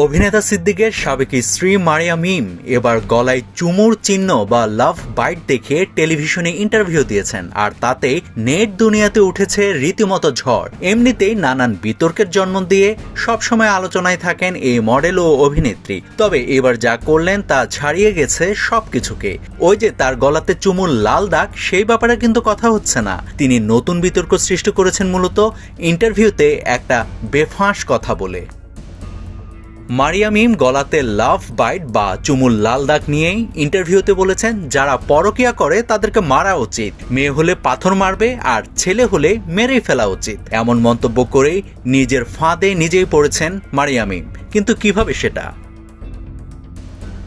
অভিনেতা সিদ্দিকের সাবেক স্ত্রী মারিয়া মিম এবার গলায় চুমুর চিহ্ন বা লাভ বাইট দেখে টেলিভিশনে ইন্টারভিউ দিয়েছেন, আর তাতে নেট দুনিয়াতে উঠেছে রীতিমতো ঝড়। এমনিতেই নানান বিতর্কের জন্ম দিয়ে সবসময় আলোচনায় থাকেন এই মডেল ও অভিনেত্রী। তবে এবার যা করলেন তা ছাড়িয়ে গেছে সবকিছুকে। ওই যে তার গলাতে চুমুর লাল দাগ, সেই ব্যাপারে কিন্তু কথা হচ্ছে না। তিনি নতুন বিতর্ক সৃষ্টি করেছেন মূলত ইন্টারভিউতে একটা বেফাঁস কথা বলে। মারিয়া মিম গলাতে লাভ বাইট বা চুমুর লাল দাগ নিয়েই ইন্টারভিউতে বলেছেন, যারা পরকীয়া করে তাদেরকে মারা উচিত, মেয়ে হলে পাথর মারবে আর ছেলে হলে মেরেই ফেলা উচিত। এমন মন্তব্য করেই নিজের ফাঁদে নিজেই পড়েছেন মারিয়া মিম। কিন্তু কিভাবে সেটা?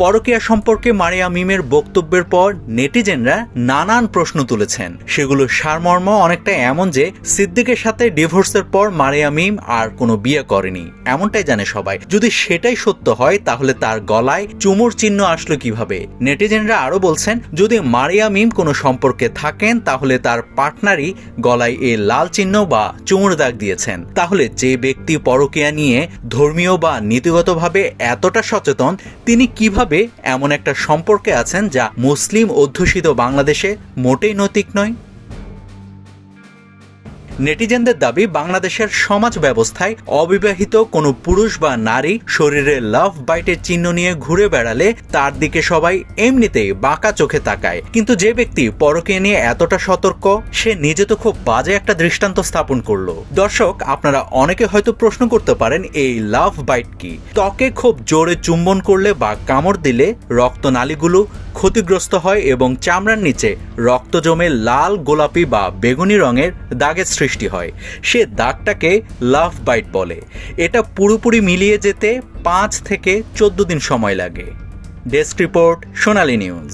পরকীয়া সম্পর্কে মারিয়া মিমের বক্তব্যের পর নেটিজেনরা নানান প্রশ্ন তুলেছেন। সেগুলোর সারমর্ম অনেকটা এমন যে সিদ্দিকের সাথে ডিভোর্সের পর মারিয়া মিম আর কোনো বিয়ে করেনি, এমনটাই জানে সবাই। যদি সেটাই সত্য হয় তাহলে তার গলায় চুমুর চিহ্ন আসলো কিভাবে? নেটিজেনরা আরো বলছেন, যদি মারিয়া মিম কোনো সম্পর্কে থাকেন তাহলে তার পার্টনারই গলায় এই লাল চিহ্ন বা চুমুর দাগ দিয়েছেন। তাহলে যে ব্যক্তি পরকীয়া নিয়ে ধর্মীয় বা নীতিগতভাবে এতটা সচেতন, তিনি কিভাবে এমন একটা সম্পর্কে আছেন যা মুসলিম অধ্যুষিত বাংলাদেশে মোটেই নৈতিক নয়? নেটিজেনদের দাবি, বাংলাদেশের সমাজ ব্যবস্থায় অবিবাহিত কোনো পুরুষ বা নারী শরীরে লাভ বাইটের চিহ্ন নিয়ে ঘুরে বেড়ালে তার দিকে সবাই এমনিতেই বাঁকা চোখে তাকায়। কিন্তু যে ব্যক্তি পরকীয়া নিয়ে এতটা সতর্ক, সে নিজে তো খুব বাজে একটা দৃষ্টান্ত স্থাপন করলো। দর্শক, আপনারা অনেকে হয়তো প্রশ্ন করতে পারেন, এই লাভ বাইট কি? ত্বকে খুব জোরে চুম্বন করলে বা কামড় দিলে রক্তনালীগুলো ক্ষতিগ্রস্ত হয় এবং চামড়ার নিচে রক্ত জমে লাল, গোলাপি বা বেগুনি রঙের দাগের সৃষ্টি হয়। সে দাগটাকে লাভ বাইট বলে। এটা পুরোপুরি মিলিয়ে যেতে 5 থেকে 14 দিন সময় লাগে। ডেস্ক রিপোর্ট, সোনালী নিউজ।